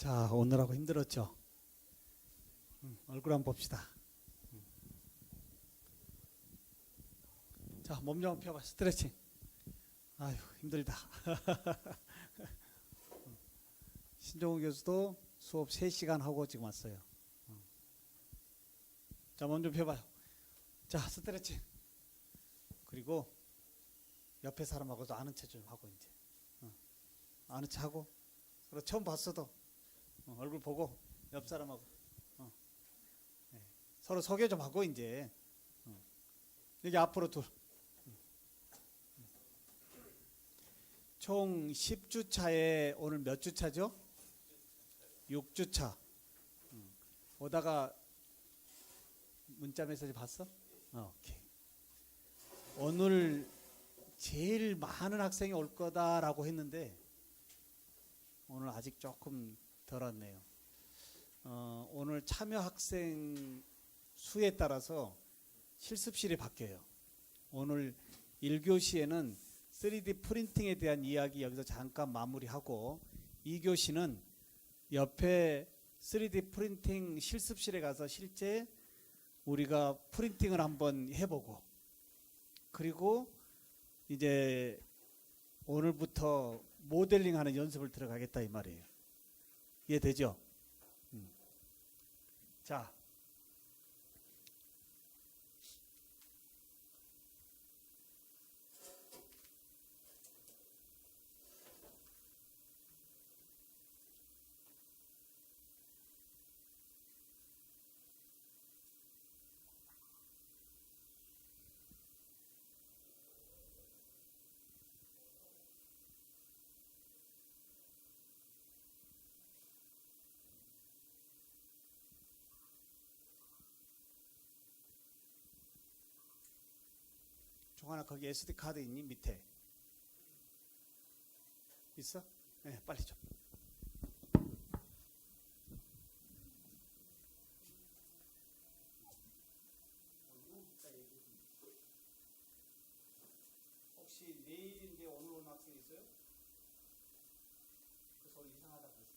자, 오늘하고 힘들었죠? 얼굴 한번 봅시다. 자, 몸 좀 펴봐. 스트레칭. 아유, 힘들다. 신종우 교수도 수업 3시간 하고 지금 왔어요. 자, 몸 좀 펴봐요. 자, 스트레칭. 그리고 옆에 사람하고도 아는 체 좀 하고 이제. 아는 체 하고. 서로 처음 봤어도 얼굴 보고 옆 사람하고 네. 서로 소개 좀 하고 이제 여기 앞으로 둘. 총 10주차에 오늘 몇 주차죠? 6주차. 오다가 문자 메시지 봤어? 오케이. 오늘 제일 많은 학생이 올 거다라고 했는데 오늘 아직 조금 덜 왔네요. 오늘 참여 학생 수에 따라서 실습실이 바뀌어요. 오늘 1교시에는 3D 프린팅에 대한 이야기 여기서 잠깐 마무리하고 2교시는 옆에 3D 프린팅 실습실에 가서 실제 우리가 프린팅을 한번 해보고 그리고 이제 오늘부터 모델링 하는 연습을 들어가겠다 이 말이에요. 이해되죠? 자, 종환아 거기 SD 카드 있니? 밑에 있어? 네, 빨리 줘. 혹시 내일인데 오늘 온 학생 있어요? 그 소리 이상하다 그랬습니다.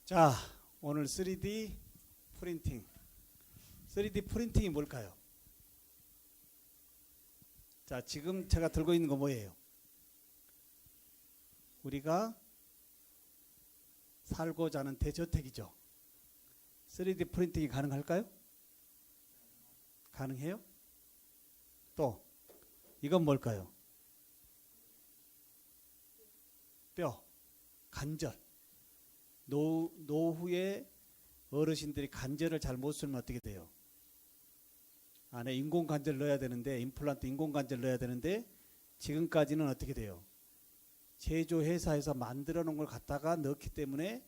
자, 오늘 3D 프린팅. 3D 프린팅이 뭘까요? 자, 지금 제가 들고 있는 거 뭐예요? 우리가 살고자 하는 대저택이죠. 3D 프린팅이 가능할까요? 가능해요? 또 이건 뭘까요? 뼈, 관절. 노후에 어르신들이 관절을 잘 못 쓰면 어떻게 돼요? 안에 인공관절 넣어야 되는데 임플란트 인공관절 넣어야 되는데 지금까지는 어떻게 돼요? 제조회사에서 만들어 놓은 걸 갖다가 넣기 때문에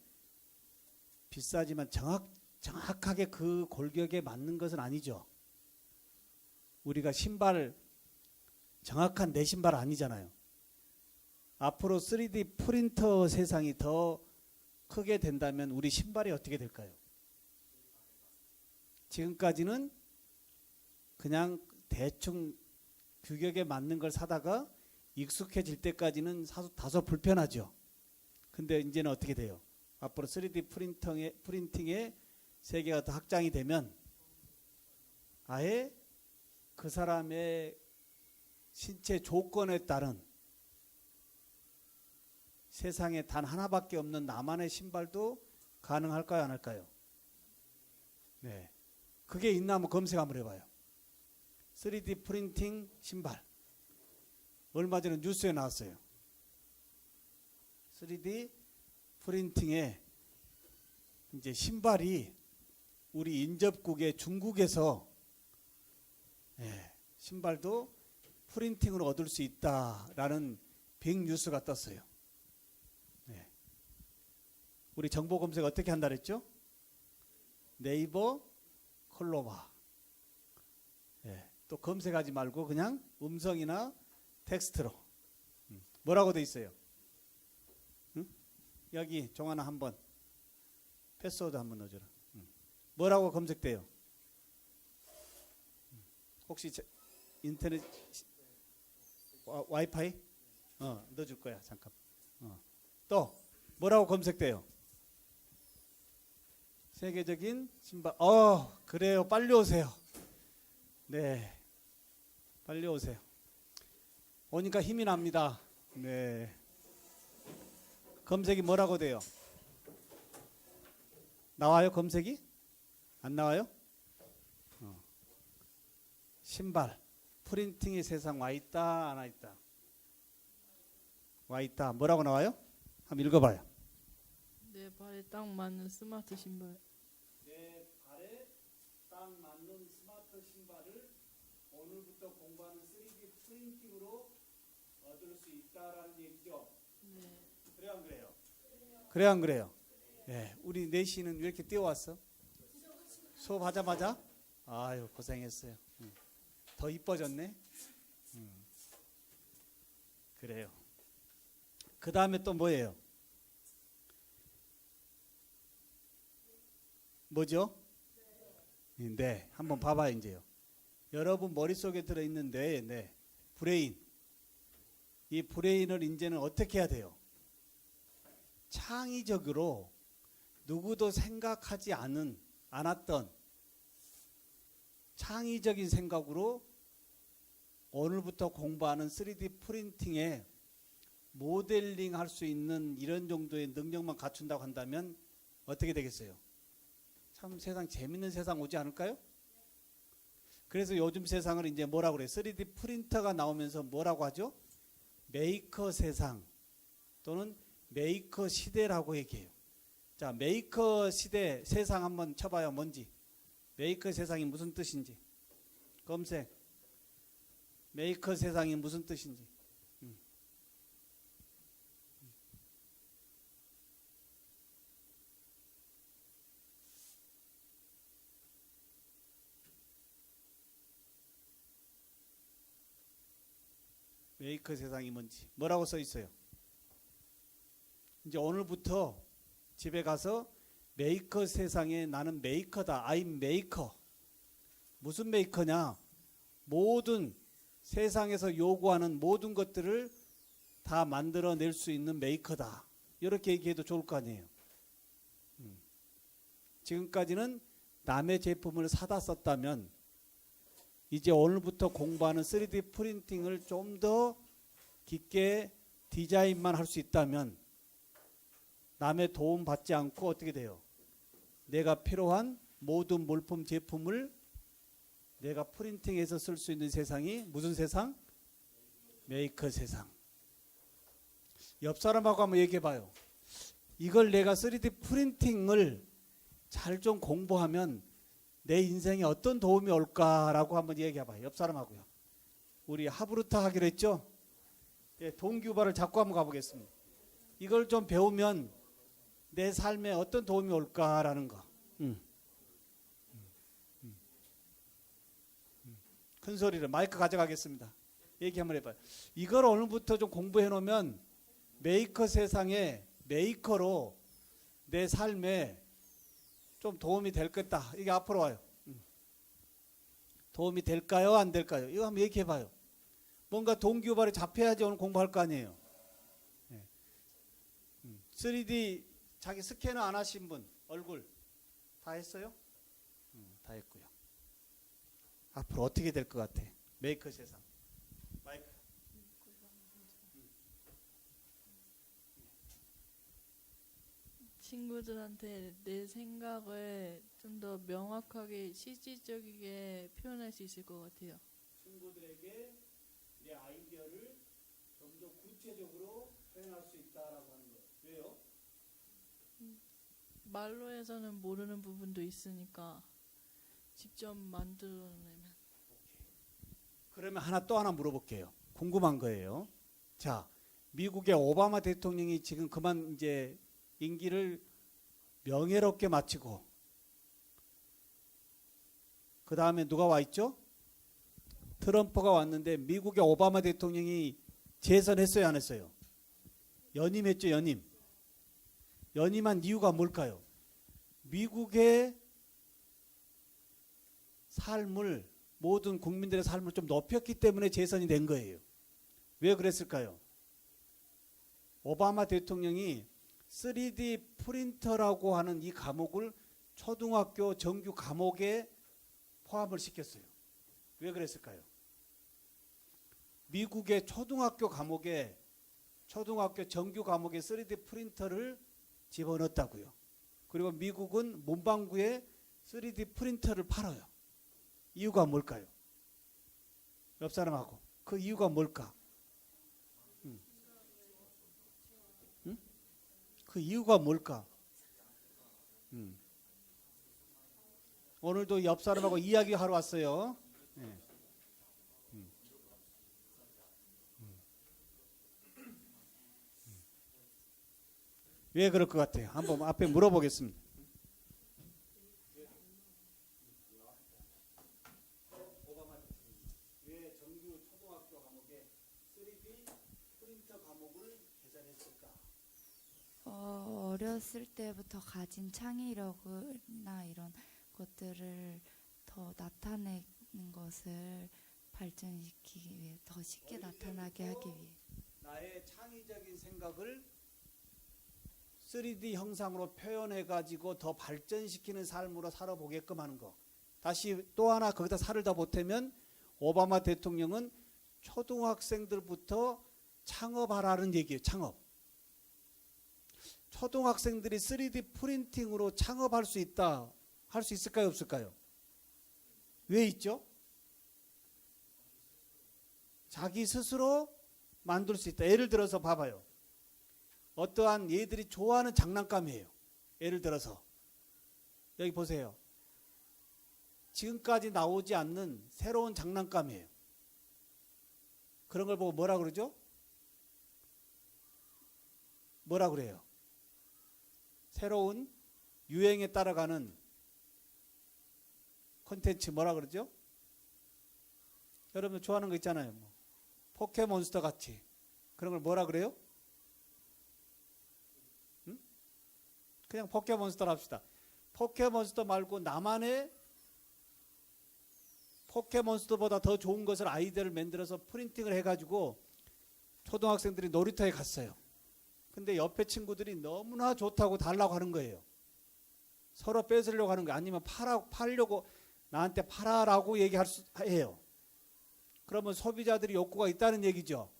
비싸지만 정확하게 그 골격에 맞는 것은 아니죠. 우리가 신발 정확한 내 신발 아니잖아요. 앞으로 3D 프린터 세상이 더 크게 된다면 우리 신발이 어떻게 될까요? 지금까지는 그냥 대충 규격에 맞는 걸 사다가 익숙해질 때까지는 다소 불편하죠. 근데 이제는 어떻게 돼요? 앞으로 3D 프린팅의 세계가 더 확장이 되면 아예 그 사람의 신체 조건에 따른 세상에 단 하나밖에 없는 나만의 신발도 가능할까요? 안 할까요? 네. 그게 있나 한번 검색 한번 해봐요. 3D 프린팅 신발. 얼마 전에 뉴스에 나왔어요. 3D 프린팅에 이제 신발이 우리 인접국의 중국에서 신발도 프린팅으로 얻을 수 있다라는 빅 뉴스가 떴어요. 우리 정보 검색 어떻게 한다 그랬죠? 네이버 클로바. 예, 또 검색하지 말고 그냥 음성이나 텍스트로. 뭐라고 돼 있어요? 응? 여기 종아나 한번 패스워드 한번 넣어줘라. 뭐라고 검색돼요? 혹시 인터넷 와이파이? 넣어줄 거야. 잠깐. 또 뭐라고 검색돼요? 세계적인 신발. 그래요. 빨리 오세요. 네, 빨리 오세요. 오니까 힘이 납니다. 네. 검색이 뭐라고 돼요? 나와요? 검색이? 안 나와요? 신발. 프린팅의 세상 와 있다, 안 와 있다? 와 있다. 뭐라고 나와요? 한번 읽어봐요. 내 발에 딱 맞는 스마트 신발. 내 발에 딱 맞는 스마트 신발을 오늘부터 공부하는 3D 프린팅으로 얻을 수 있다라는 얘기죠. 네. 그래요, 안 그래요? 그래요, 안 그래요? 예, 우리 내시는 왜 이렇게 뛰어왔어? 수업하자마자? 아유, 고생했어요. 더 이뻐졌네. 그래요. 그 다음에 또 뭐예요? 뭐죠? 네, 한번 봐봐요, 이제요. 여러분 머릿속에 들어있는 뇌, 브레인. 이 브레인을 이제는 어떻게 해야 돼요? 창의적으로 누구도 생각하지 않았던 창의적인 생각으로 오늘부터 공부하는 3D 프린팅에 모델링 할 수 있는 이런 정도의 능력만 갖춘다고 한다면 어떻게 되겠어요? 참 세상 재밌는 세상 오지 않을까요? 그래서 요즘 세상을 이제 뭐라고 그래요? 3D 프린터가 나오면서 뭐라고 하죠? 메이커 세상 또는 메이커 시대라고 얘기해요. 자, 메이커 시대 세상 한번 쳐봐요. 뭔지. 메이커 세상이 무슨 뜻인지. 검색. 메이커 세상이 무슨 뜻인지. 메이커 세상이 뭔지. 뭐라고 써 있어요? 이제 오늘부터 집에 가서 메이커 세상에 나는 메이커다. I'm 메이커. 무슨 메이커냐? 모든 세상에서 요구하는 모든 것들을 다 만들어낼 수 있는 메이커다. 이렇게 얘기해도 좋을 거 아니에요. 지금까지는 남의 제품을 사다 썼다면 이제 오늘부터 공부하는 3D 프린팅을 좀 더 깊게 디자인만 할 수 있다면 남의 도움 받지 않고 어떻게 돼요? 내가 필요한 모든 물품 제품을 내가 프린팅해서 쓸 수 있는 세상이 무슨 세상? 메이커 세상. 옆 사람하고 한번 얘기해 봐요. 이걸 내가 3D 프린팅을 잘 좀 공부하면 내 인생에 어떤 도움이 올까라고 한번 얘기해 봐요. 옆 사람하고요. 우리 하브루타 하기로 했죠? 예, 동기유발을 잡고 한번 가보겠습니다. 이걸 좀 배우면 내 삶에 어떤 도움이 올까라는 거. 큰 소리로 마이크 가져가겠습니다. 얘기 한번 해봐요. 이걸 오늘부터 좀 공부해 놓으면 메이커 세상에 메이커로 내 삶에 좀 도움이 될 거다. 이게 앞으로 와요. 도움이 될까요? 안 될까요? 이거 한번 얘기해 봐요. 뭔가 동기유발이 잡혀야지 오늘 공부할 거 아니에요. 3D 자기 스캐너 안 하신 분 얼굴 다 했어요? 다 했고요. 앞으로 어떻게 될 것 같아? 메이커 세상. 마이크. 친구들한테 내 생각을 좀 더 명확하게 실질적이게 표현할 수 있을 것 같아요. 친구들에게 내 아이디어를 좀 더 구체적으로 표현할 수 있다라고 하는 거예요. 왜요? 말로 해서는 모르는 부분도 있으니까 직접 만들어내면. 그러면 또 하나 물어볼게요. 궁금한 거예요. 자, 미국의 오바마 대통령이 지금 그만 이제 임기를 명예롭게 마치고 그 다음에 누가 와 있죠? 트럼프가 왔는데 미국의 오바마 대통령이 재선했어요, 안 했어요? 연임했죠, 연임. 연임한 이유가 뭘까요? 미국의 삶을, 모든 국민들의 삶을 좀 높였기 때문에 재선이 된 거예요. 왜 그랬을까요? 오바마 대통령이 3D 프린터라고 하는 이 과목을 초등학교 정규 과목에 포함을 시켰어요. 왜 그랬을까요? 미국의 초등학교 정규 과목에 3D 프린터를 집어넣었다고요. 그리고 미국은 문방구에 3D 프린터를 팔아요. 이유가 뭘까요? 옆 사람하고 그 이유가 뭘까? 그 이유가 뭘까? 오늘도 옆 사람하고 이야기하러 왔어요. 네. 왜 그럴 것 같아요? 한번 앞에 물어보겠습니다. 왜 정규 초등학교 과목에 3D 프린터 과목을 개설했을까? 어렸을 때부터 가진 창의력이나 이런 것들을 더 나타내는 것을 발전시키기 위해, 더 쉽게 나타나게 하기 위해. 나의 창의적인 생각을 3D 형상으로 표현해가지고 더 발전시키는 삶으로 살아보게끔 하는 거. 다시 또 하나 거기다 살을 더 보태면 오바마 대통령은 초등학생들부터 창업하라는 얘기예요. 창업. 초등학생들이 3D 프린팅으로 창업할 수 있다. 할 수 있을까요? 없을까요? 왜 있죠? 자기 스스로 만들 수 있다. 예를 들어서 봐봐요. 어떠한 얘들이 좋아하는 장난감이에요. 예를 들어서 여기 보세요. 지금까지 나오지 않는 새로운 장난감이에요. 그런 걸 보고 뭐라 그러죠? 뭐라 그래요? 새로운 유행에 따라가는 콘텐츠 뭐라 그러죠? 여러분 좋아하는 거 있잖아요. 뭐. 포켓몬스터 같이 그런 걸 뭐라 그래요? 응? 그냥 포켓몬스터로 합시다. 포켓몬스터 말고 나만의 포켓몬스터보다 더 좋은 것을 아이디어를 만들어서 프린팅을 해가지고 초등학생들이 놀이터에 갔어요. 근데 옆에 친구들이 너무나 좋다고 달라고 하는 거예요. 서로 뺏으려고 하는 거예요. 아니면 팔려고 나한테 팔아라고 해요. 그러면 소비자들이 욕구가 있다는 얘기죠.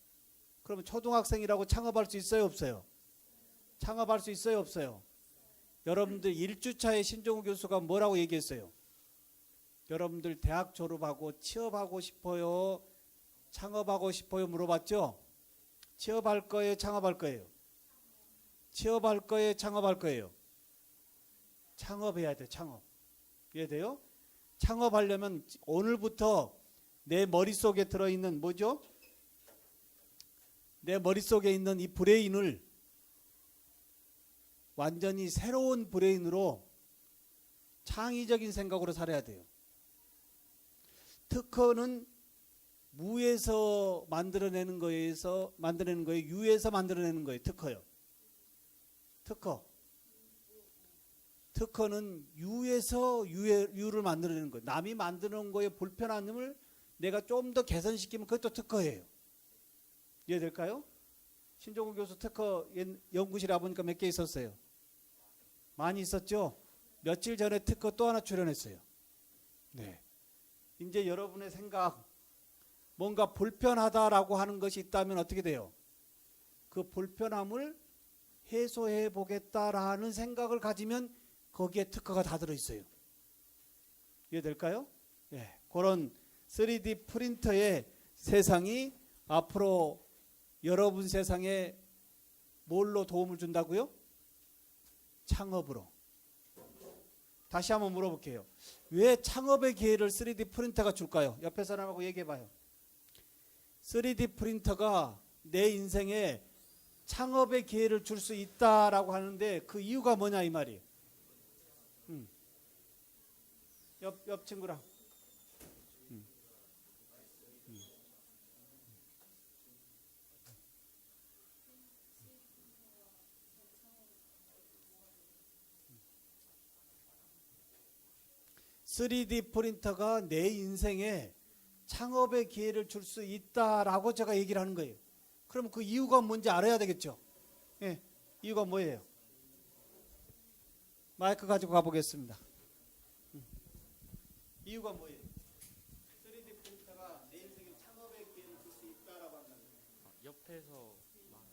그러면 초등학생이라고 창업할 수 있어요, 없어요? 창업할 수 있어요, 없어요? 여러분들 1주차에 신종우 교수가 뭐라고 얘기했어요? 여러분들 대학 졸업하고 취업하고 싶어요? 창업하고 싶어요? 물어봤죠? 취업할 거예요? 창업할 거예요? 취업할 거예요? 창업할 거예요? 창업해야 돼요. 창업. 이해돼요? 창업하려면 오늘부터 내 머릿속에 들어있는 뭐죠? 내 머릿속에 있는 이 브레인을 완전히 새로운 브레인으로 창의적인 생각으로 살아야 돼요. 특허는 무에서 만들어내는 거에 유에서 만들어내는 거예요. 특허요. 특허는 유에서 유를 만들어내는 거예요. 남이 만드는 거에 불편함을 내가 좀 더 개선시키면 그것도 특허예요. 이해될까요? 신종우 교수 특허 연구실에 와보니까 몇 개 있었어요? 많이 있었죠? 며칠 전에 특허 또 하나 출연했어요. 네. 이제 여러분의 생각, 뭔가 불편하다라고 하는 것이 있다면 어떻게 돼요? 그 불편함을 해소해 보겠다라는 생각을 가지면 거기에 특허가 다 들어있어요. 이해될까요? 예, 그런 3D 프린터의 세상이 앞으로 여러분 세상에 뭘로 도움을 준다고요? 창업으로. 다시 한번 물어볼게요. 왜 창업의 기회를 3D 프린터가 줄까요? 옆에 사람하고 얘기해봐요. 3D 프린터가 내 인생에 창업의 기회를 줄 수 있다라고 하는데 그 이유가 뭐냐 이 말이에요. 옆 친구랑 3D 프린터가 내 인생에 창업의 기회를 줄 수 있다라고 제가 얘기를 하는 거예요. 그럼 그 이유가 뭔지 알아야 되겠죠. 예, 이유가 뭐예요? 마이크 가지고 가보겠습니다. 이유가 뭐예요? 3D 프린터가 내 인생에 창업의 기회를 줄 수 있다라고 한다는 거예요. 옆에서 막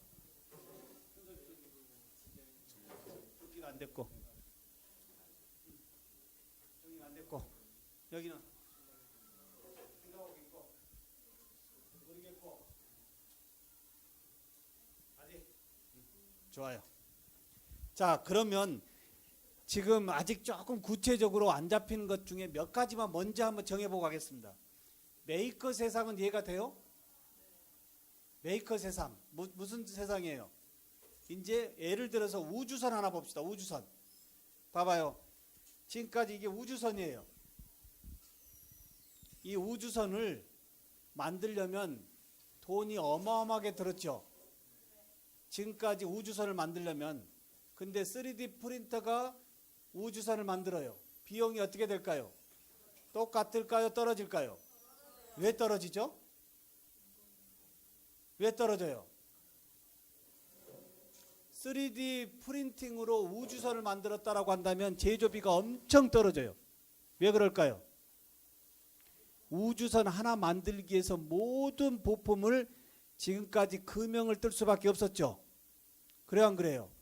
여기가 안 됐고, 여기가 안 됐고, 여기는 생각하고 있고, 모르겠고, 아직 좋아요. 자, 그러면 지금 아직 조금 구체적으로 안 잡히는 것 중에 몇 가지만 먼저 한번 정해보고 가겠습니다. 메이커 세상은 이해가 돼요? 메이커 세상 무슨 세상이에요? 이제 예를 들어서 우주선 하나 봅시다. 우주선 봐봐요. 지금까지 이게 우주선이에요. 이 우주선을 만들려면 돈이 어마어마하게 들었죠. 지금까지 우주선을 만들려면. 근데 3D 프린터가 우주선을 만들어요. 비용이 어떻게 될까요? 똑같을까요? 떨어질까요? 왜 떨어지죠? 왜 떨어져요? 3D 프린팅으로 우주선을 만들었다라고 한다면 제조비가 엄청 떨어져요. 왜 그럴까요? 우주선 하나 만들기 위해서 모든 부품을 지금까지 금형을 뜰 수밖에 없었죠. 그래요, 안 그래요?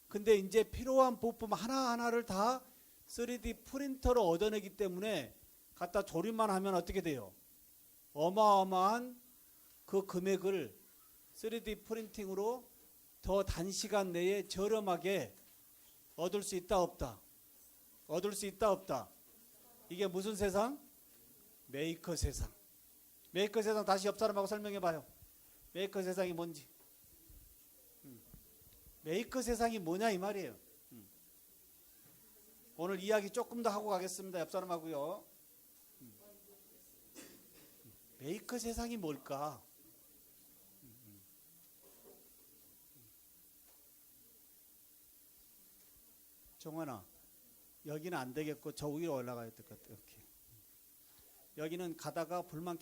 근데 이제 필요한 부품 하나하나를 다 3D 프린터로 얻어내기 때문에 갖다 조립만 하면 어떻게 돼요? 어마어마한 그 금액을 3D 프린팅으로 더 단시간 내에 저렴하게 얻을 수 있다 없다? 얻을 수 있다 없다? 이게 무슨 세상? 메이커 세상. 메이커 세상 다시 옆 사람하고 설명해 봐요. 메이커 세상이 뭔지. 메이커 세상이 뭐냐 이 말이에요. 오늘 이야기 조금 더 하고 가겠습니다. 옆 사람하고요. 메이커 세상이 뭘까? 정원아, 여기는 안 되겠고 저 위로 올라가야 될 것 같아. 이렇게. 여기는 가다가 불만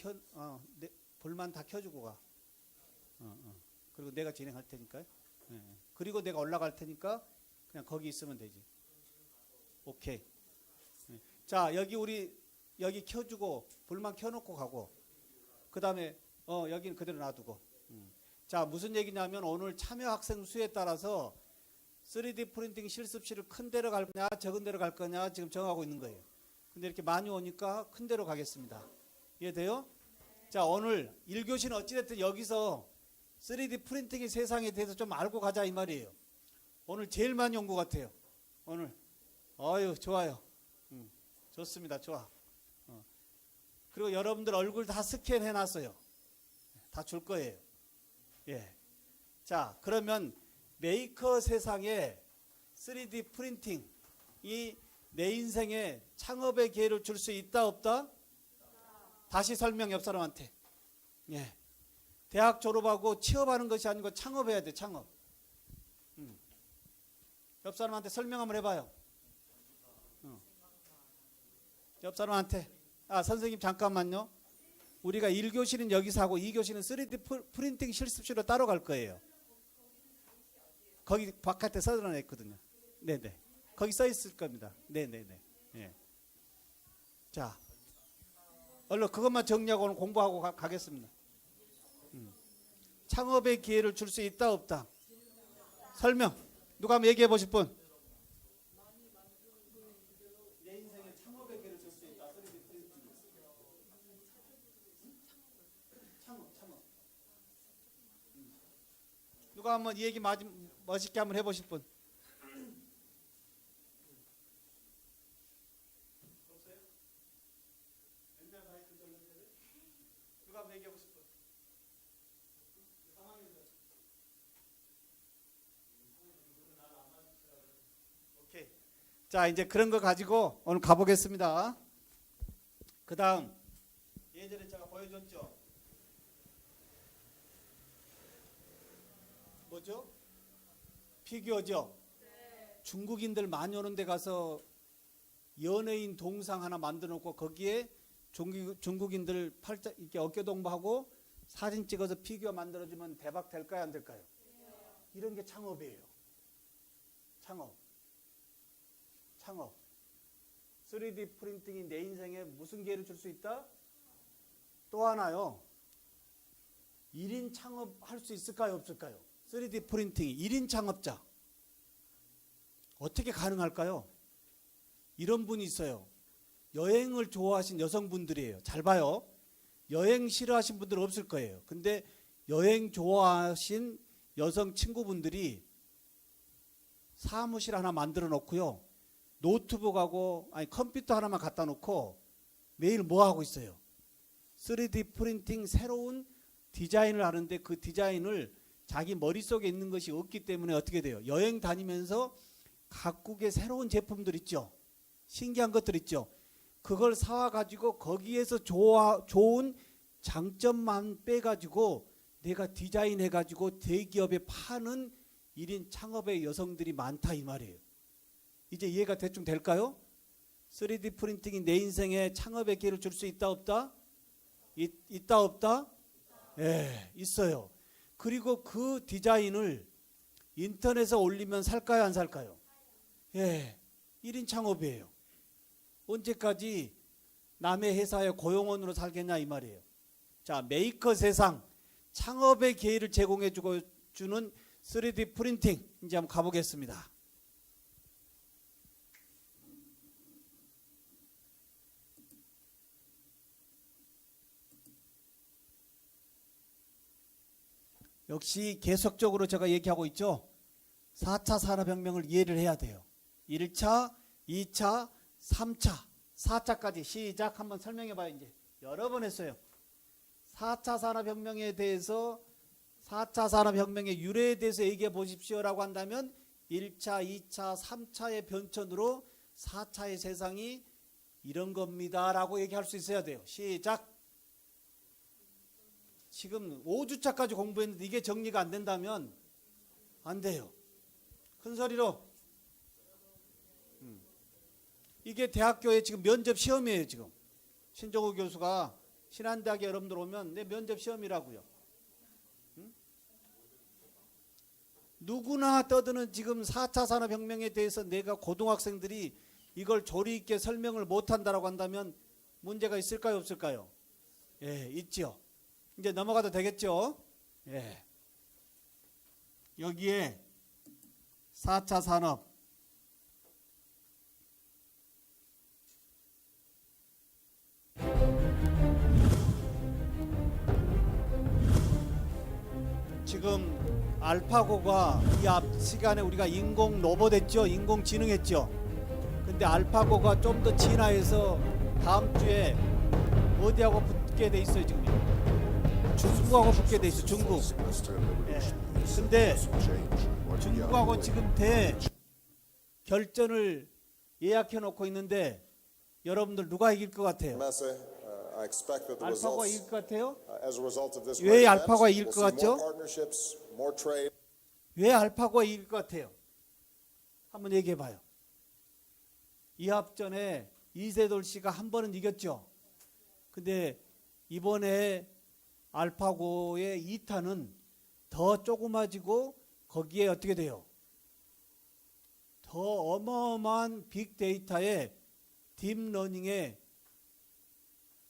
불만 다 켜주고 가. 그리고 내가 진행할 테니까요. 그리고 내가 올라갈 테니까 그냥 거기 있으면 되지. 오케이. 자, 여기 켜주고 불만 켜놓고 가고. 그 다음에 여기는 그대로 놔두고. 자, 무슨 얘기냐면 오늘 참여 학생 수에 따라서 3D 프린팅 실습실을 큰 데로 갈 거냐 적은 데로 갈 거냐 지금 정하고 있는 거예요. 근데 이렇게 많이 오니까 큰 데로 가겠습니다. 이해돼요? 자, 오늘 1교시는 어찌됐든 여기서 3D 프린팅의 세상에 대해서 좀 알고 가자 이 말이에요. 오늘 제일 많이 온 것 같아요. 오늘 좋아요. 좋습니다. 좋아. 그리고 여러분들 얼굴 다 스캔해 놨어요. 다 줄 거예요. 예. 자, 그러면 메이커 세상에 3D 프린팅이 내 인생에 창업의 기회를 줄 수 있다 없다? 다시 설명 옆 사람한테. 예. 대학 졸업하고 취업하는 것이 아니고 창업해야 돼. 창업. 옆 사람한테 설명 한번 해봐요. 옆 사람한테. 선생님 잠깐만요. 우리가 1교시는 여기서 하고 2교시는 3D 프린팅 실습실로 따로 갈 거예요. 거기 바깥에 써놨거든요. 네네. 거기 써 있을 겁니다. 네네네. 예. 자, 얼른 그것만 정리하고 오늘 공부하고 가겠습니다. 창업의 기회를 줄 수 있다 없다? 설명. 누가 한번 얘기해 보실 분? 내 인생에 창업의 기회를 줄 수 있다. 창업. 누가 한번 이 얘기 멋있게 한번 해보실 분? 없어요? 누가 한번 얘기해 보실 분? 오케이. 자, 이제 그런 거 가지고 오늘 가보겠습니다. 그 다음 예전에 제가 보여줬죠. 뭐죠? 피규어죠. 중국인들 많이 오는 데 가서 연예인 동상 하나 만들어 놓고 거기에 중국인들 팔자 이렇게 어깨 동무하고 사진 찍어서 피규어 만들어주면 대박 될까요, 안 될까요? 이런 게 창업이에요. 창업. 3D 프린팅이 내 인생에 무슨 기회를 줄 수 있다? 또 하나요. 1인 창업할 수 있을까요, 없을까요? 3D 프린팅이 1인 창업자. 어떻게 가능할까요? 이런 분이 있어요. 여행을 좋아하신 여성분들이에요. 잘 봐요. 여행 싫어하신 분들 없을 거예요. 근데 여행 좋아하신 여성 친구분들이 사무실 하나 만들어 놓고요. 노트북하고 컴퓨터 하나만 갖다 놓고 매일 뭐 하고 있어요? 3D 프린팅 새로운 디자인을 하는데 그 디자인을 자기 머릿속에 있는 것이 없기 때문에 어떻게 돼요? 여행 다니면서 각국의 새로운 제품들 있죠. 신기한 것들 있죠. 그걸 사와 가지고 거기에서 좋은 장점만 빼가지고 내가 디자인해 가지고 대기업에 파는 1인 창업의 여성들이 많다 이 말이에요. 이제 이해가 대충 될까요? 3D 프린팅이 내 인생에 창업의 기회를 줄 수 있다 없다? 있다 없다? 예, 있어요. 그리고 그 디자인을 인터넷에 올리면 살까요 안 살까요? 예, 1인 창업이에요. 언제까지 남의 회사에 고용원으로 살겠냐 이 말이에요. 자, 메이커 세상 창업의 기회를 제공해 주는 3D 프린팅 이제 한번 가보겠습니다. 역시 계속적으로 제가 얘기하고 있죠. 4차 산업혁명을 이해를 해야 돼요. 1차, 2차, 3차, 4차까지 시작 한번 설명해 봐요. 이제 여러 번 했어요. 4차 산업혁명에 대해서 4차 산업혁명의 유래에 대해서 얘기해 보십시오라고 한다면 1차, 2차, 3차의 변천으로 4차의 세상이 이런 겁니다라고 얘기할 수 있어야 돼요. 시작. 지금 5주차까지 공부했는데 이게 정리가 안 된다면 안 돼요. 큰 소리로. 이게 대학교에 지금 면접 시험이에요. 지금 신정우 교수가 신한대학에 여러분들 오면 내 면접 시험이라고요. 누구나 떠드는 지금 4차 산업혁명에 대해서 내가 고등학생들이 이걸 조리 있게 설명을 못한다라고 한다면 문제가 있을까요 없을까요? 예, 있죠. 이제 넘어가도 되겠죠? 예. 여기에 4차 산업 지금 알파고가 이 앞 시간에 우리가 인공 로봇 했죠? 인공지능 했죠? 근데 알파고가 좀 더 진화해서 다음 주에 어디하고 붙게 돼 있어요 지금? 중국하고 붙게 돼 있어. 중국. 예. 근데 중국하고 지금 결전을 예약해 놓고 있는데 여러분들 누가 이길 것 같아요? 알파고가 이길 것 같아요? 왜 알파고가 이길 것 같죠? 왜 알파고가 이길 것 같아요? 한번 얘기해 봐요. 이합전에 이세돌 씨가 한 번은 이겼죠. 근데 이번에 알파고의 2탄은 더 조그마지고 거기에 어떻게 돼요? 더 어마어마한 빅데이터에 딥러닝에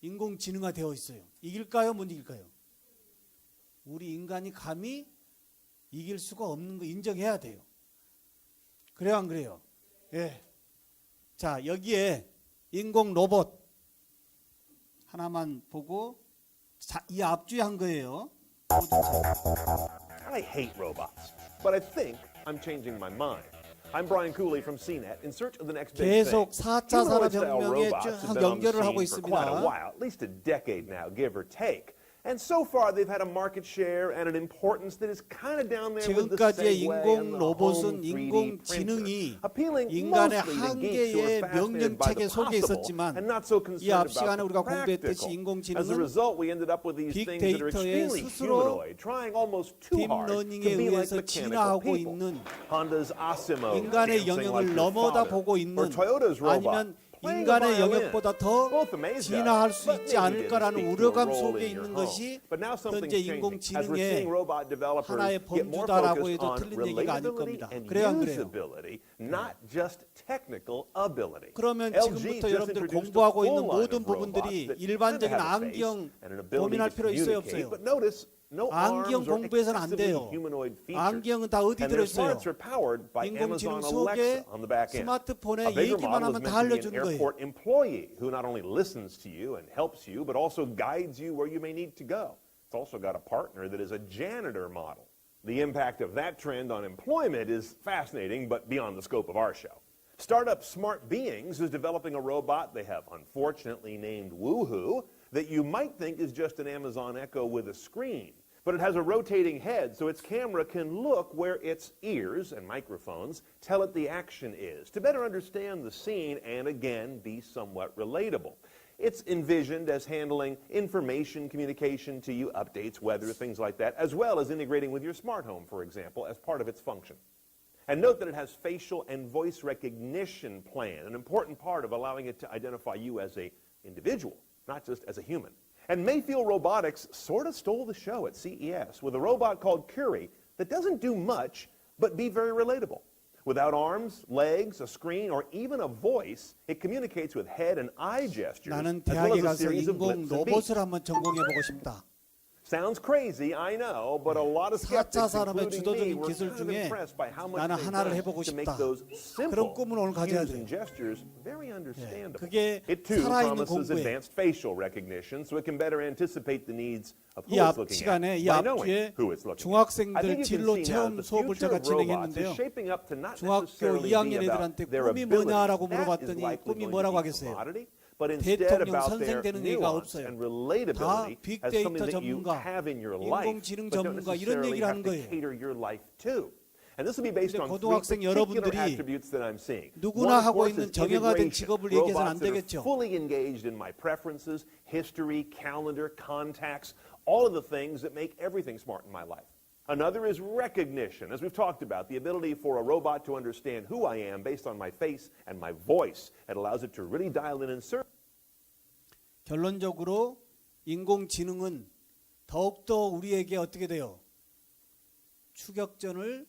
인공지능화 되어 있어요. 이길까요? 못 이길까요? 우리 인간이 감히 이길 수가 없는 거 인정해야 돼요. 그래요 안 그래요? 예. 자, 여기에 인공 로봇 하나만 보고 이 앞주에 한 거예요. I hate robots, but I think I'm changing my mind. I'm Brian Cooley from CNET in search of the next big thing. 계속 4차 산업혁명에 쭉 연결을 하고 for quite a 있습니다. while, at least a decade now, give or take. And so far, they've had a market share and an importance that is kind of down there with the 지금까지의 Segway 인공 and the 로봇은 home 3D 인공지능이 printer, appealing 인간의 mostly to geeks who 한계의 are fascinated by the 명령체계 속에 possible 있었지만 and not so 이 concerned 앞 about 시간에 the 우리가 공부했듯이 practical. As a 인공지능은 result, we ended up with these things that are 빅데이터에 extremely 스스로 humanoid, trying almost too hard to 딥러닝에 be like 의해서 mechanical 진화하고 people. 있는 Honda's Asimo 인간의 dancing like 영역을 your 넘어다 father, 보고 or 있는 Toyota's robot 아니면 playing a 인간의 violin. 영역보다 더 Both amaze us, 진화할 수 but 있지 maybe didn't 않을까라는 speak to a 우려감 role 속에 in your 있는 home. 것이 But now something's 현재 changing. As we're 인공지능의 seeing robot developers 하나의 get more 범주다라고 focused 해도 on 틀린 얘기가 아닐 relatability 겁니다. and 그래요, 안 그래요? usability, not just technical ability. 그러면 LG 지금부터 just 여러분들 introduced a 공부하고 full 있는 line 모든 of robots 부분들이 that 일반적인 kind of have a face 안경 and an ability 고민할 to 필요 있어요, communicate. 없어요? But notice, no 안경 arms or 공부해서는 안 excessively 돼요. humanoid features. 안경은 다 어디 And their 들어있어요? smarts are powered by 인공지능 Amazon 속에 Alexa on the back end. 스마트폰에 A bigger 얘기만 model 하면 is 다 meant to be 알려주는 an 거예요. airport employee who not only listens to you and helps you, but also guides you where you may need to go. It's also got a partner that is a janitor model. The impact of that trend on employment is fascinating, but beyond the scope of our show. Startup Smart Beings is developing a robot they have unfortunately named Woohoo that you might think is just an Amazon Echo with a screen. But it has a rotating head, so its camera can look where its ears and microphones tell it the action is, to better understand the scene and, again, be somewhat relatable. It's envisioned as handling information communication to you, updates, weather, things like that, as well as integrating with your smart home, for example, as part of its function. And note that it has facial and voice recognition plan, an important part of allowing it to identify you as an individual, not just as a human. And Mayfield Robotics sort of stole the show at CES with a robot called Curie that doesn't do much, but be very relatable. Without arms, legs, a screen, or even a voice, it communicates with head and eye gestures, 나는 as well 대학에 as a 가서 series of 인공 blips and beeps. 로봇을 한번 전공해 보고 싶다. Sounds crazy, I know, but a lot of 4차 skeptics, 산업의 including me, 주도적인 were 기술 kind of 중에 impressed by how much 나는 they've 하나를 done 해보고 to make 싶다. those 그런 simple 꿈을 오늘 가져야 cues 돼요. and gestures very understandable. 그게 It too 살아있는 promises 공부에 advanced facial recognition, so it can better anticipate the needs of who 이 it's 앞 looking 시간에 at 이 by 앞뒤에 knowing who it's looking at. I 중학생들 think you 진로 can see now 체험 that the 수업을 future 제가 of robots 진행했는데요. is shaping up to not 중학교 necessarily 2학년 be about 애들한테 their 꿈이 abilities. 뭐냐라고 That is 물어봤더니 likely 꿈이 going 뭐라고 to be 하겠어요? commodity. But instead 대통령 about their 선생 되는 얘기가 nuance 없어요. and 다 relatability as something 빅데이터 that you 전문가, have in your life, 인공지능 but don't 전문가 이런 necessarily 얘기를 have 하는 to 거예요. cater your life to. And this will be based 근데 on three 고등학생 particular 여러분들이 attributes that I'm seeing. 누구나 One, of 하고 course, 있는 is 정형화된 integration. 직업을 얘기해서는 안 Robots that are 되겠죠. fully engaged in my preferences, history, calendar, contacts, all of the things that make everything smart in my life. Another is recognition. As we've talked about, the ability for a robot to understand who I am based on my face and my voice. It allows it to really dial in and serve. 결론적으로 인공지능은 더욱더 우리에게 어떻게 돼요? 추격전을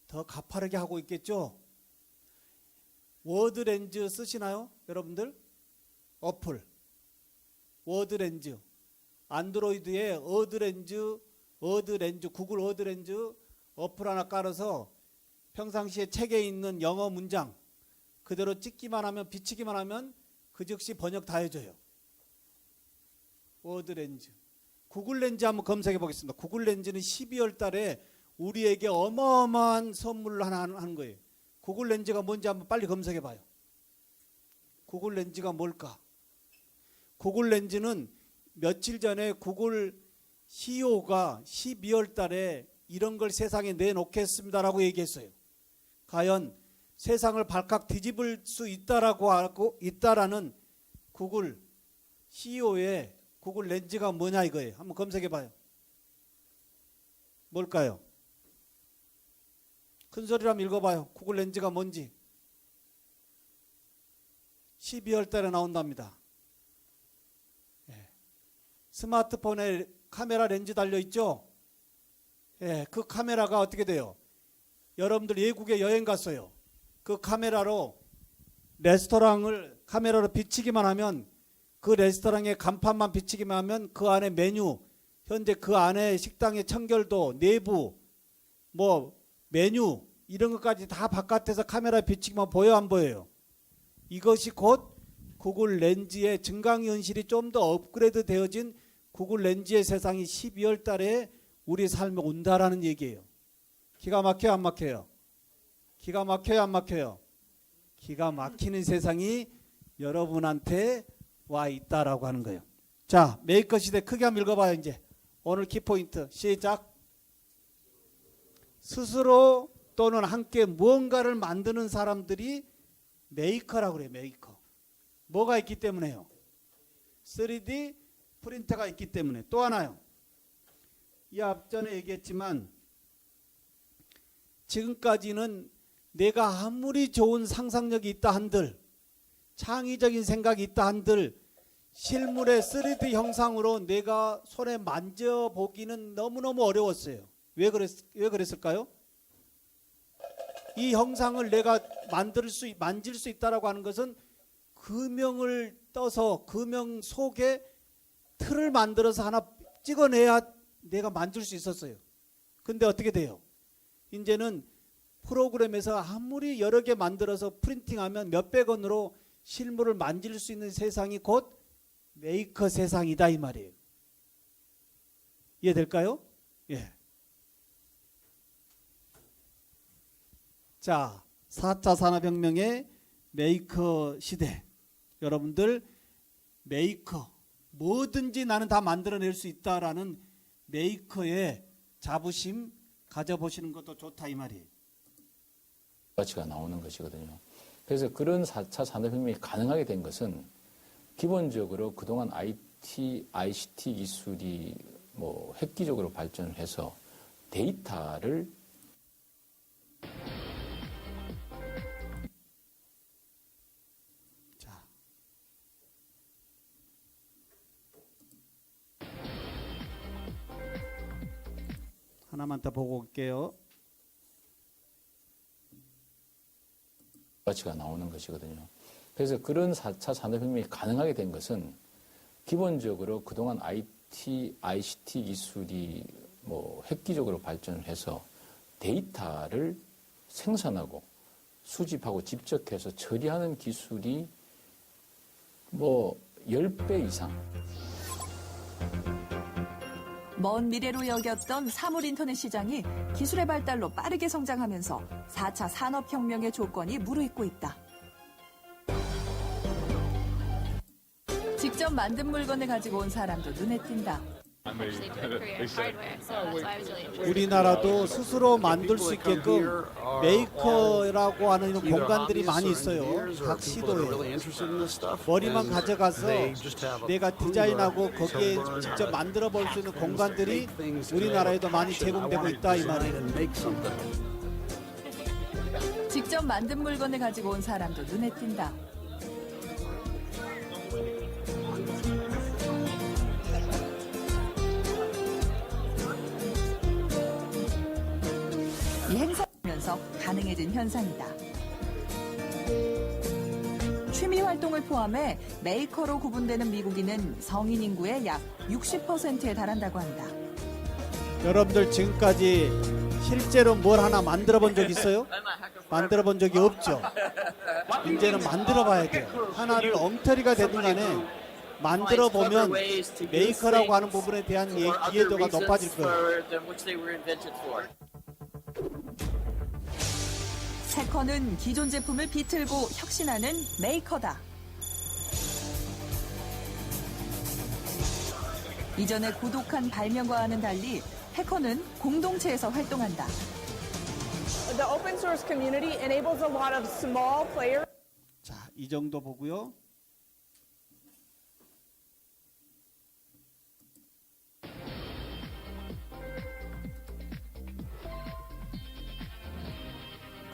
더 가파르게 하고 있겠죠. 워드렌즈 쓰시나요? 여러분들? 어플 워드렌즈 안드로이드에 어드렌즈 구글 어드렌즈 어플 하나 깔아서 평상시에 책에 있는 영어 문장 그대로 찍기만 하면 비치기만 하면 그 즉시 번역 다 해줘요. 워드렌즈 구글 렌즈 한번 검색해 보겠습니다. 구글 렌즈는 12월 달에 우리에게 어마어마한 선물을 하나 하는 거예요. 구글 렌즈가 뭔지 한번 빨리 검색해 봐요. 구글 렌즈가 뭘까? 구글 렌즈는 며칠 전에 구글 CEO가 12월 달에 이런 걸 세상에 내놓겠습니다라고 얘기했어요. 과연 세상을 발칵 뒤집을 수 있다라고 하고 있다라는 구글 CEO의 구글 렌즈가 뭐냐 이거예요. 한번 검색해 봐요. 뭘까요? 큰 소리로 한번 읽어봐요. 구글 렌즈가 뭔지. 12월 달에 나온답니다. 예. 스마트폰에 카메라 렌즈 달려있죠? 예, 그 카메라가 어떻게 돼요? 여러분들 외국에 여행 갔어요. 그 카메라로 레스토랑을 카메라로 비치기만 하면 그 레스토랑의 간판만 비치기만 하면 그 안에 메뉴, 현재 그 안에 식당의 청결도, 내부, 뭐 메뉴 이런 것까지 다 바깥에서 카메라에 비치기만 보여 안 보여요? 이것이 곧 구글 렌즈의 증강현실이 좀 더 업그레이드 되어진 구글 렌즈의 세상이 12월 달에 우리 삶에 온다라는 얘기예요. 기가 막혀요 안 막혀요? 기가 막혀요 안 막혀요? 기가 막히는 세상이 여러분한테 와 있다라고 하는 거예요. 자, 메이커 시대 크게 한번 읽어봐요. 이제 오늘 키포인트 시작. 스스로 또는 함께 무언가를 만드는 사람들이 메이커라고 그래요. 메이커. 뭐가 있기 때문에요? 3D 프린터가 있기 때문에. 또 하나요. 이 앞전에 얘기했지만 지금까지는 내가 아무리 좋은 상상력이 있다 한들 창의적인 생각이 있다 한들 실물의 3D 형상으로 내가 손에 만져보기는 너무너무 어려웠어요. 왜 그랬을까요? 이 형상을 내가 만질 수 있다라고 하는 것은 금형을 떠서 금형 속에 틀을 만들어서 하나 찍어내야 내가 만질 수 있었어요. 근데 어떻게 돼요? 이제는 프로그램에서 아무리 여러 개 만들어서 프린팅하면 몇백 원으로 실물을 만질 수 있는 세상이 곧 메이커 세상이다 이 말이에요. 이해될까요? 예. 자, 4차 산업혁명의 메이커 시대. 여러분들 메이커, 뭐든지 나는 다 만들어낼 수 있다라는 메이커의 자부심 가져보시는 것도 좋다 이 말이에요. 가치가 나오는 것이거든요. 그래서 그런 4차 산업혁명이 가능하게 된 것은 기본적으로 그동안 ICT 기술이 뭐 획기적으로 발전을 해서 데이터를 자, 하나만 더 보고 올게요. 가치가 나오는 것이거든요. 그래서 그런 4차 산업혁명이 가능하게 된 것은 기본적으로 그동안 ICT 기술이 뭐 획기적으로 발전을 해서 데이터를 생산하고 수집하고 집적해서 처리하는 기술이 뭐 10배 이상. 먼 미래로 여겼던 사물 인터넷 시장이 기술의 발달로 빠르게 성장하면서 4차 산업혁명의 조건이 무르익고 있다. 직접 만든 물건을 가지고 온 사람도 눈에 띈다. 우리나라도 스스로 만들 수 있게끔 메이커라고 하는 이런 공간들이 많이 있어요. 각 시도에 머리만 가져가서 내가 디자인하고 거기에 직접 만들어 볼 수 있는 공간들이 우리나라에도 많이 제공되고 있다 이 말이에요. 직접 만든 물건을 가지고 온 사람도 눈에 띈다. 이 행사하면서 가능해진 현상이다. 취미 활동을 포함해 메이커로 구분되는 미국인은 성인 인구의 약 60%에 달한다고 한다. 여러분들 지금까지 실제로 뭘 하나 만들어 본 적 있어요? 만들어 본 적이 없죠. 이제는 만들어 봐야 돼요. 하나를 엉터리가 되든 간에 만들어 보면 메이커라고 하는 부분에 대한 이해도가 높아질 거예요. 해커는 기존 제품을 비틀고 혁신하는 메이커다. 이전의 고독한 발명과와는 달리 해커는 공동체에서 활동한다. The open source community enables a lot of small players. 자, 이 정도 보고요.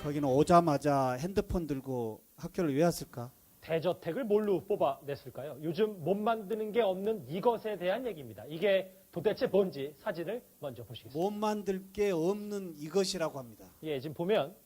거기는 오자마자 핸드폰 들고 학교를 왜 왔을까? 대저택을 뭘로 뽑아냈을까요? 요즘 못 만드는 게 없는 이것에 대한 얘기입니다. 이게 도대체 뭔지 사진을 먼저 보시겠습니다. 못 만들 게 없는 이것이라고 합니다. 예, 지금 보면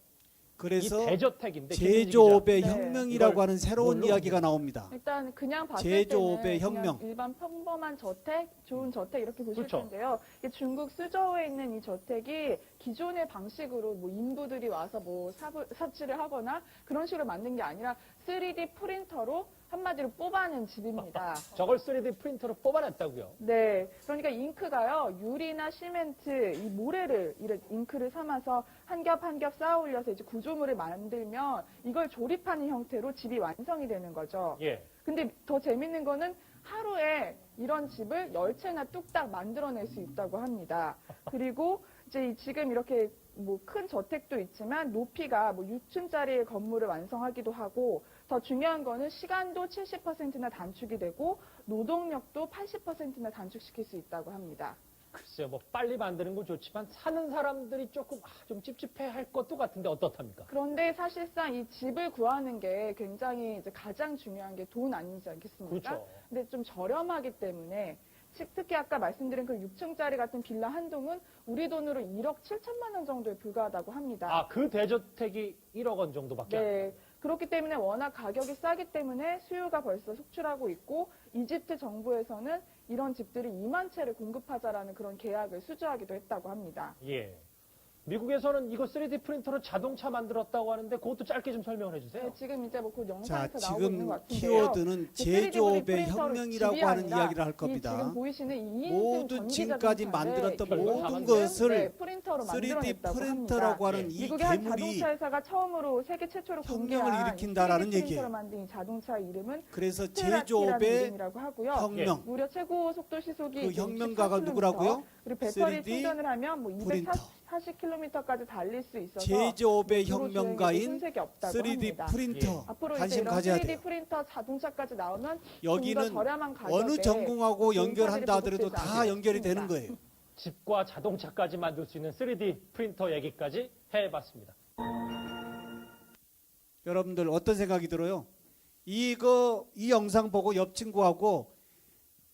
그래서 이 대저택인데 제조업의 네. 혁명이라고 하는 새로운 뭘로 이야기가 나옵니다. 일단 그냥 봤을 제조업의 때는 그냥 혁명. 일반 평범한 저택, 좋은 저택 이렇게 보실 그렇죠. 텐데요. 이게 중국 수저우에 있는 이 저택이 기존의 방식으로 뭐 인부들이 와서 뭐 삽질을 하거나 그런 식으로 만든 게 아니라 3D 프린터로 한마디로 뽑아낸 집입니다. 저걸 3D 프린터로 뽑아냈다고요. 네, 그러니까 잉크가요 유리나 시멘트 이 모래를 이런 잉크를 삼아서 한 겹 한 겹 쌓아 올려서 이제 구조물을 만들면 이걸 조립하는 형태로 집이 완성이 되는 거죠. 예. 근데 더 재밌는 거는 하루에 이런 집을 10채나 뚝딱 만들어낼 수 있다고 합니다. 그리고 이제 지금 이렇게 뭐 큰 저택도 있지만 높이가 뭐 6층짜리 건물을 완성하기도 하고 더 중요한 거는 시간도 70%나 단축이 되고 노동력도 80%나 단축시킬 수 있다고 합니다. 글쎄요, 뭐 빨리 만드는 건 좋지만 사는 사람들이 조금 좀 찝찝해할 것도 같은데 어떻답니까? 그런데 사실상 이 집을 구하는 게 굉장히 이제 가장 중요한 게 돈 아니지 않겠습니까? 그렇죠. 근데 좀 저렴하기 때문에 특히 아까 말씀드린 그 6층짜리 같은 빌라 한 동은 우리 돈으로 1억 7천만 원 정도에 불과하다고 합니다. 그 대저택이 1억 원 정도밖에 안 돼요. 네. 그렇기 때문에 워낙 가격이 싸기 때문에 수요가 벌써 속출하고 있고 이집트 정부에서는 이런 집들이 2만 채를 공급하자라는 그런 계약을 수주하기도 했다고 합니다. 예. 미국에서는 이거 3D 프린터로 자동차 만들었다고 하는데 그것도 짧게 좀 설명을 해주세요. 네, 지금 이제 뭐 그 자, 영상에서 나오고 있는 것 지금 같은데요. 키워드는 그 3D 제조업의 프린터로 혁명이라고 집이 하는 아니라 이야기를 할 이 겁니다. 지금 보이시는 2인승 모든 전기 지금까지 자동차를 만들었던 결국 모든 다 것을 프린터로 3D 만들어냈다고 프린터라고 합니다. 하는 이 미국의 한 괴물이 자동차 회사가 처음으로 세계 최초로 혁명을 공개한 일으킨다라는 3D 얘기예요. 프린터로 만든 이 자동차 이름은 그래서 스텔라티라는 제조업의 이름이라고 하고요. 혁명. 무려 최고 속도 시속이 그 혁명가가 64km, 누구라고요? 그리고 배터리 3D 충전을 하면 뭐 프린터. 240km까지 달릴 수 있어서 제조업의 도로 주행에도 혁명가인 손색이 없다고 3D 합니다. 프린터 앞으로 이제 관심 이런 가져야 3D 돼요. 프린터 자동차까지 나오면 좀 더 여기는 저렴한 가격에 어느 전공하고 연결한다 하더라도 공사들이 다 보급되지 연결이 되는 않겠습니다. 거예요. 집과 자동차까지 만들 수 있는 3D 프린터 얘기까지 해봤습니다. 여러분들 어떤 생각이 들어요? 이 영상 보고 옆 친구하고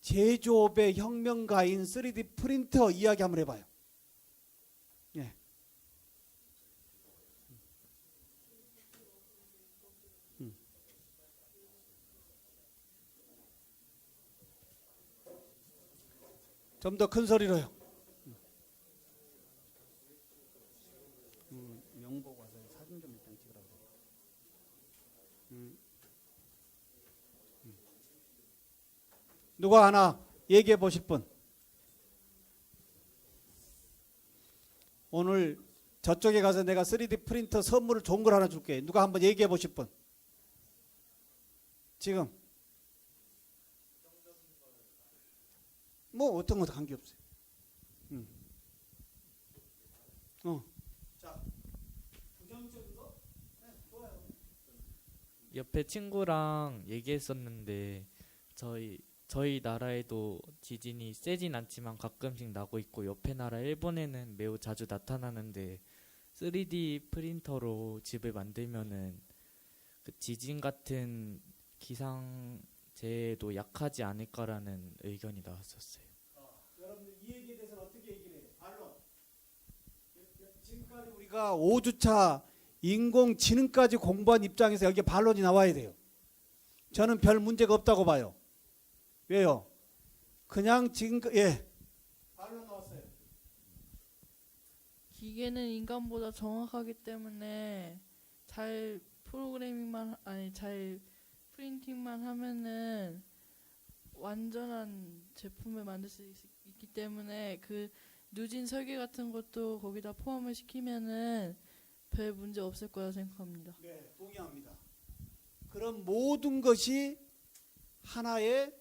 제조업의 혁명가인 3D 프린터 이야기 한번 해봐요. 예. 좀 더 큰 소리로요. 명복 와서 사진 좀 일단 찍으라고 그래요. 누가 하나 얘기해 보실 분? 오늘 저쪽에 가서 내가 3D 프린터 선물을 좋은 걸 하나 줄게. 누가 한번 얘기해 보실 분? 지금 뭐 어떤 것도 관계없어요. 자, 부정적인 거? 네, 좋아요. 옆에 친구랑 얘기했었는데 저희 나라에도 지진이 세진 않지만 가끔씩 나고 있고 옆에 나라 일본에는 매우 자주 나타나는데 3D 프린터로 집을 만들면은 그 지진 같은 기상재해도 약하지 않을까라는 의견이 나왔었어요. 여러분들 이 얘기에 대해서는 어떻게 얘기를 해요? 반론. 지금까지 우리가 5주차 인공지능까지 공부한 입장에서 여기 반론이 나와야 돼요. 저는 별 문제가 없다고 봐요. 왜요? 그냥 지금 반론 나왔어요. 기계는 인간보다 정확하기 때문에 잘 프린팅만 하면은 완전한 제품을 만들 수 있기 때문에 그 누진 설계 같은 것도 거기다 포함을 시키면은 별 문제 없을 거라 생각합니다. 네, 동의합니다. 그런 모든 것이 하나의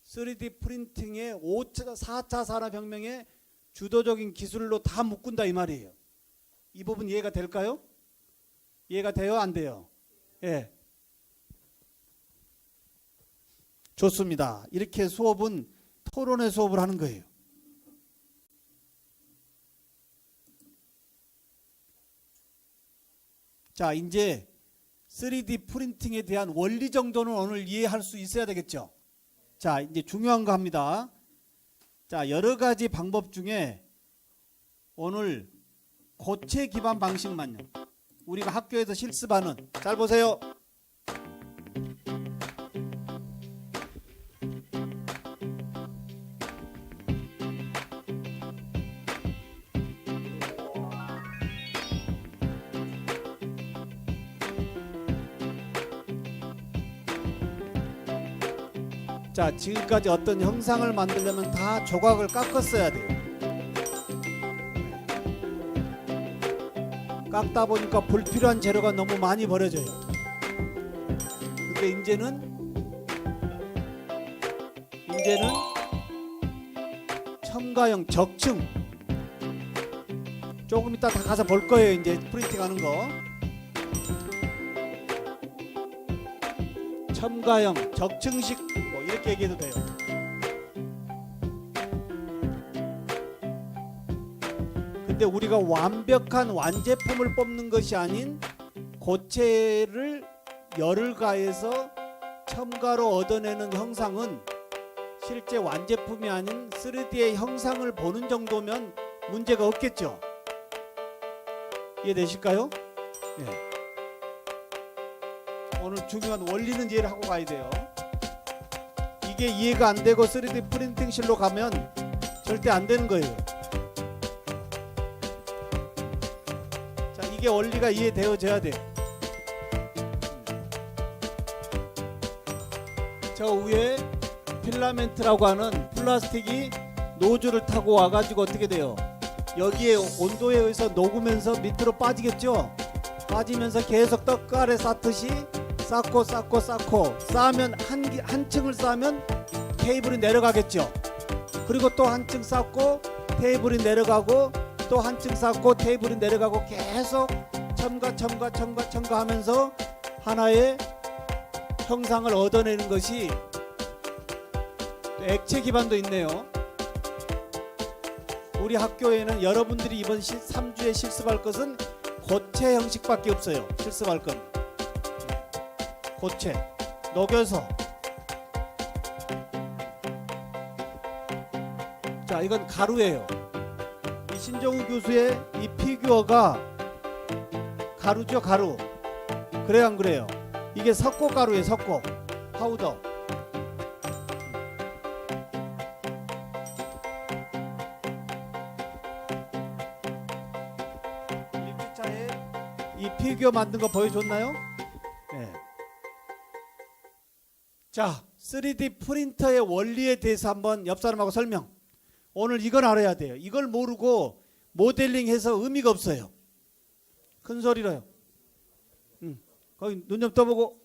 3D 프린팅의 4차 산업혁명의 주도적인 기술로 다 묶은다 이 말이에요. 이 부분 이해가 될까요? 이해가 돼요? 안 돼요? 예. 좋습니다. 이렇게 수업은 토론의 수업을 하는 거예요. 자, 이제 3D 프린팅에 대한 원리 정도는 오늘 이해할 수 있어야 되겠죠. 자, 이제 중요한 거 합니다. 자, 여러 가지 방법 중에 오늘 고체 기반 방식만요. 우리가 학교에서 실습하는, 잘 보세요. 자, 지금까지 어떤 형상을 만들려면 다 조각을 깎았어야 돼요. 깎다 보니까 불필요한 재료가 너무 많이 버려져요. 근데 이제는 첨가형 적층, 조금 이따 다 가서 볼 거예요. 이제 프린팅하는 거. 첨가형 적층식 뭐 이렇게 얘기해도 돼요. 근데 우리가 완벽한 완제품을 뽑는 것이 아닌 고체를 열을 가해서 첨가로 얻어내는 형상은 실제 완제품이 아닌 3D의 형상을 보는 정도면 문제가 없겠죠. 이해되실까요? 네. 오늘 중요한 원리는 이해를 하고 가야 돼요. 이게 이해가 안 되고 3D 프린팅실로 가면 절대 안 되는 거예요. 자, 이게 원리가 이해되어져야 돼. 저 위에 필라멘트라고 하는 플라스틱이 노즐을 타고 와가지고 어떻게 돼요? 여기에 온도에 의해서 녹으면서 밑으로 빠지겠죠? 빠지면서 계속 떡갈에 쌓듯이 쌓고 쌓으면 한 층을 쌓으면 테이블이 내려가겠죠? 그리고 또 한 층 쌓고 테이블이 내려가고 또 한 층 쌓고 테이블이 내려가고 계속 첨가 하면서 하나의 형상을 얻어내는 것이 액체 기반도 있네요. 우리 학교에는 여러분들이 이번 3주에 실습할 것은 고체 형식밖에 없어요. 실습할 건 고체 녹여서. 자, 이건 가루예요. 이 신정우 교수의 이 피규어가 가루죠. 가루. 그래요 안 그래요? 이게 석고 가루예요. 석고 파우더. 이 피규어 만든 거 보여줬나요? 네. 자, 3D 프린터의 원리에 대해서 한번 옆 사람하고 설명. 오늘 이걸 알아야 돼요. 이걸 모르고 모델링해서 의미가 없어요. 큰 소리로요. 거기 눈 좀 떠보고.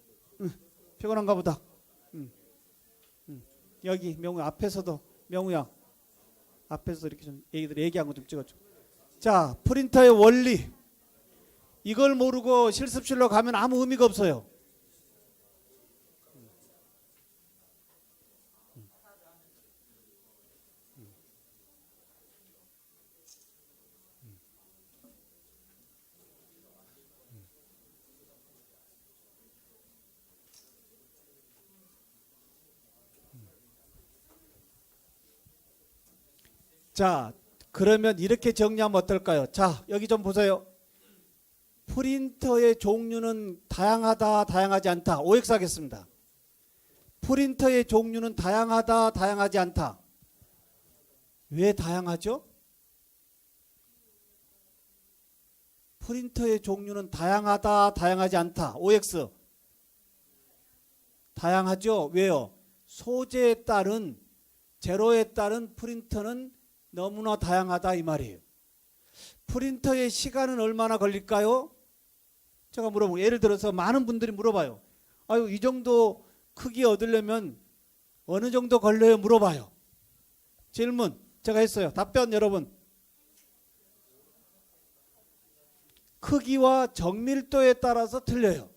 피곤한가 보다. 여기 명우 앞에서도 명우야. 앞에서 이렇게 좀 얘기한 거 좀 찍어줘. 자, 프린터의 원리. 이걸 모르고 실습실로 가면 아무 의미가 없어요. 자, 그러면 이렇게 정리하면 어떨까요? 자, 여기 좀 보세요. 프린터의 종류는 다양하다, 다양하지 않다. OX 하겠습니다. 프린터의 종류는 다양하다, 다양하지 않다. 왜 다양하죠? 프린터의 종류는 다양하다, 다양하지 않다. OX. 다양하죠? 왜요? 소재에 따른, 재료에 따른 프린터는 너무나 다양하다 이 말이에요. 프린터의 시간은 얼마나 걸릴까요? 제가 물어보고 예를 들어서 많은 분들이 물어봐요. 아유, 이 정도 크기 얻으려면 어느 정도 걸려요? 물어봐요. 질문 제가 했어요. 답변 여러분. 크기와 정밀도에 따라서 틀려요.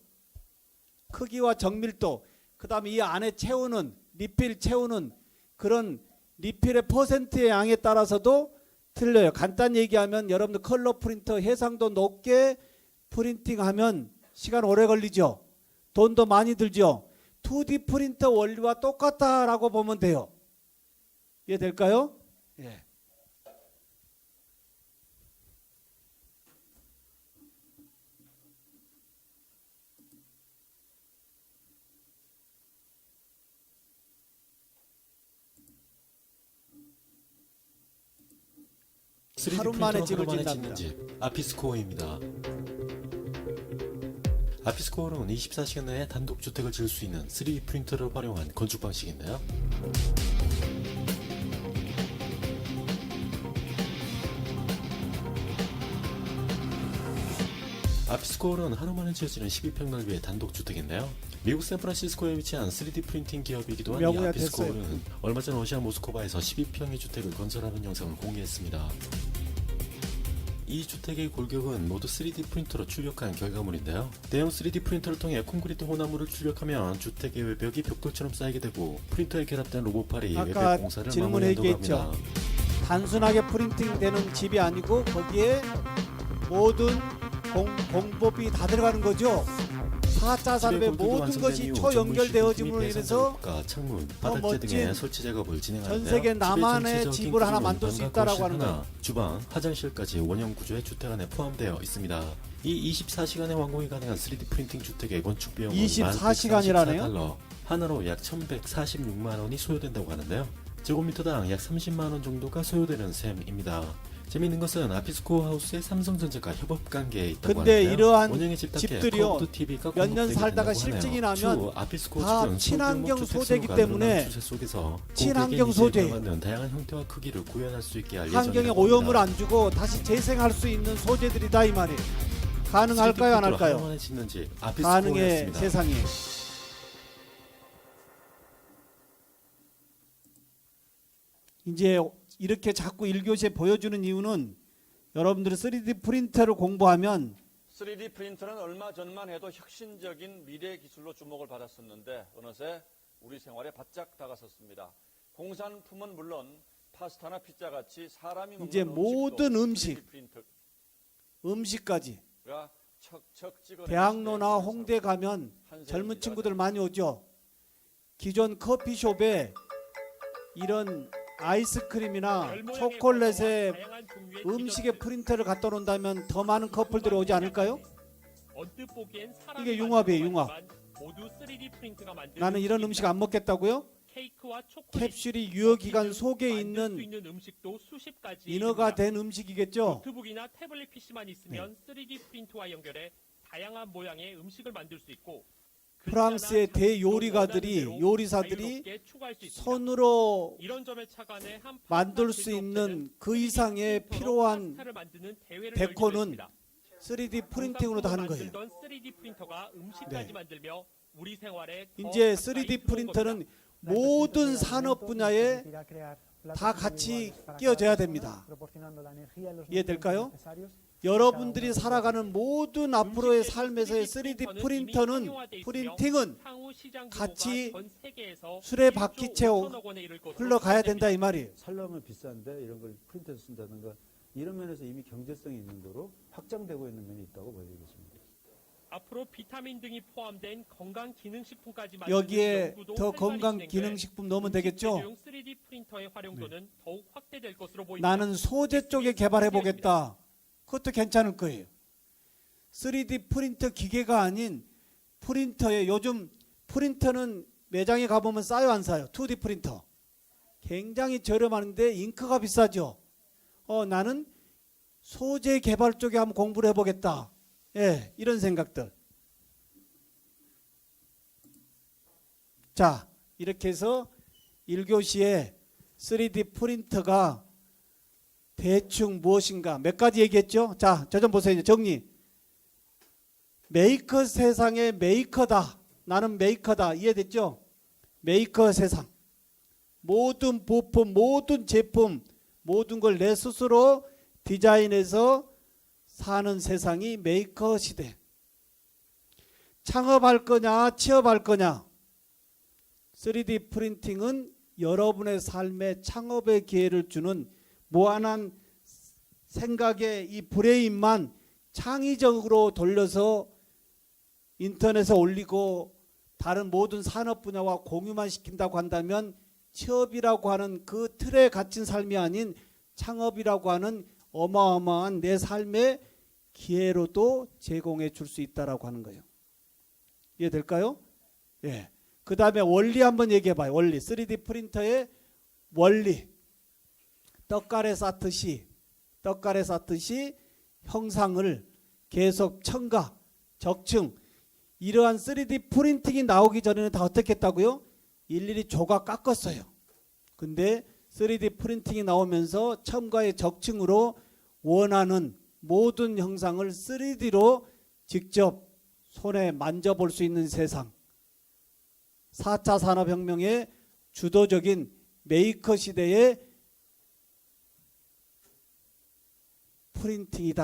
크기와 정밀도. 그 다음에 이 안에 채우는 리필 채우는 그런 리필의 퍼센트의 양에 따라서도 틀려요. 간단히 얘기하면 여러분들 컬러 프린터 해상도 높게 프린팅하면 시간 오래 걸리죠. 돈도 많이 들죠. 2D 프린터 원리와 똑같다라고 보면 돼요. 이해될까요? 예. 하루 만에 집을 짓는답니다. 집 아피스코어입니다. 아피스코어는 24시간 내에 단독주택을 지을 수 있는 3D 프린터를 활용한 건축 방식인데요. 아피스코어는 하루 만에 지어지는 12평 넓이의 단독주택인데요. 미국 샌프란시스코에 위치한 3D 프린팅 기업이기도 한 이 아피스코어는 얼마 전 러시아 모스크바에서 12평의 주택을 건설하는 영상을 공개했습니다. 이 주택의 골격은 모두 3D 프린터로 출력한 결과물인데요. 대형 3D 프린터를 통해 콘크리트 혼합물을 출력하면 주택의 외벽이 벽돌처럼 쌓이게 되고 프린터에 결합된 로봇팔이 외벽 공사를 마무리한다고 합니다. 단순하게 프린팅되는 집이 아니고 거기에 모든 공법이 다 들어가는 거죠. 4차 산업의 모든 것이 초연결되어짐으로 인해서 창문, 더 바닥재 등의 멋진 설치 작업을 진행하는데요. 전 세계 나만의 집의 집을 하나 전체적인 만들 수 구조는 있다라고 방과 하는 거실 거예요. 하나, 주방, 화장실까지 원형 구조의 주택 안에 포함되어 있습니다. 이 24시간의 완공이 가능한 3D 프린팅 주택의 건축 비용은 24시간이라네요? $1,144, 하나로 약 1,146만 원이 소요된다고 하는데요. 제곱미터당 약 30만 원 정도가 소요되는 셈입니다. 재미있는 것은 아피스코 하우스의 삼성전자가 협업 관계에 있다고 근데 하는데요. 이러한 원형의 집답게 집들이요, 커브드 TV가 몇 년 공급되게 살다가 된다고 하네요. 실증이 나면 추후 아피스코 다 측은 친환경 소규모 소재이기 주택수가 때문에 늘어난 추세 속에서 친환경 고객의 소재, 니즈에 맞는 다양한 형태와 크기를 구현할 수 있게 할 환경에 예정이라고 오염을 합니다. 안 주고 다시 재생할 수 있는 소재들이다 이 말이에요. 가능할까요, 안 할까요? 하나만에 짓는 집, 가능의 아피스코였습니다. 세상이에요. 이제 이렇게 자꾸 1교시에 보여주는 이유는 여러분들이 3D 프린터를 공부하면 3D 프린터는 얼마 전만 해도 혁신적인 미래 기술로 주목을 받았었는데 어느새 우리 생활에 바짝 다가섰습니다. 공산품은 물론 파스타나 피자 같이 사람이 먹는 이제 모든 음식, 3D 프린터가 음식까지 척척 찍어내는 대학로나 시대에 홍대 가면 한 젊은 세대입니다. 친구들 많이 오죠. 기존 커피숍에 이런 아이스크림이나 초콜릿에 음식에 프린터를 갖다 놓는다면 더 많은 커플들이 오지 않을까요? 이게 융합이에요, 융합. 나는 이런 음식 안 먹겠다고요? 캡슐이 유효기간 속에 있는 인허가 된 음식이겠죠? 노트북이나 태블릿 PC만 있으면 3D 프린터와 연결해 다양한 모양의 음식을 만들 수 있고 프랑스의 대요리가들이 요리사들이 손으로 만들 수 있는 그 이상의 필요한 데코는 3D 프린팅으로도 하는 거예요. 네. 이제 3D 프린터는 모든 산업 분야에 다 같이 끼워져야 됩니다. 이해될까요? 여러분들이 살아가는 모든 앞으로의 삶에서의 3D 프린팅은 같이 수레바퀴째 흘러가야 된다 이 말이에요. 살려면 비싼데 이런 걸 프린터에서 쓴다든가 이런 면에서 이미 경제성이 있는 거로 확장되고 있는 면이 있다고 보여야 되겠습니다. 앞으로 비타민 등이 포함된 건강 기능식품까지 만드는 여기에 연구도 더 활발히 건강 진행돼 기능식품 넣으면 되겠죠? 3D 프린터의 활용도는 더욱 확대될 것으로 보입니다. 나는 소재 쪽에 개발해 보겠다. 그것도 괜찮을 거예요. 3D 프린터 기계가 아닌 프린터에 요즘 프린터는 매장에 가보면 싸요 안 싸요? 2D 프린터 굉장히 저렴한데 잉크가 비싸죠. 나는 소재 개발 쪽에 한번 공부를 해보겠다. 예, 이런 생각들. 자, 이렇게 해서 1교시에 3D 프린터가 대충 무엇인가 몇 가지 얘기했죠. 자, 저 좀 보세요. 정리. 메이커 세상의 메이커다. 나는 메이커다. 이해됐죠? 메이커 세상. 모든 부품, 모든 제품, 모든 걸 내 스스로 디자인해서 사는 세상이 메이커 시대. 창업할 거냐, 취업할 거냐. 3D 프린팅은 여러분의 삶에 창업의 기회를 주는 무한한 생각의 이 브레인만 창의적으로 돌려서 인터넷에 올리고 다른 모든 산업 분야와 공유만 시킨다고 한다면 취업이라고 하는 그 틀에 갇힌 삶이 아닌 창업이라고 하는 어마어마한 내 삶의 기회로도 제공해 줄 수 있다라고 하는 거예요. 이해될까요? 예. 그 다음에 원리 한번 얘기해 봐요. 원리. 3D 프린터의 원리. 떡갈에 쌓듯이 형상을 계속 첨가, 적층. 이러한 3D 프린팅이 나오기 전에는 다 어떻게 했다고요? 일일이 조각 깎았어요. 근데 3D 프린팅이 나오면서 첨가의 적층으로 원하는 모든 형상을 3D로 직접 손에 만져볼 수 있는 세상. 4차 산업혁명의 주도적인 메이커 시대의 프린팅이다.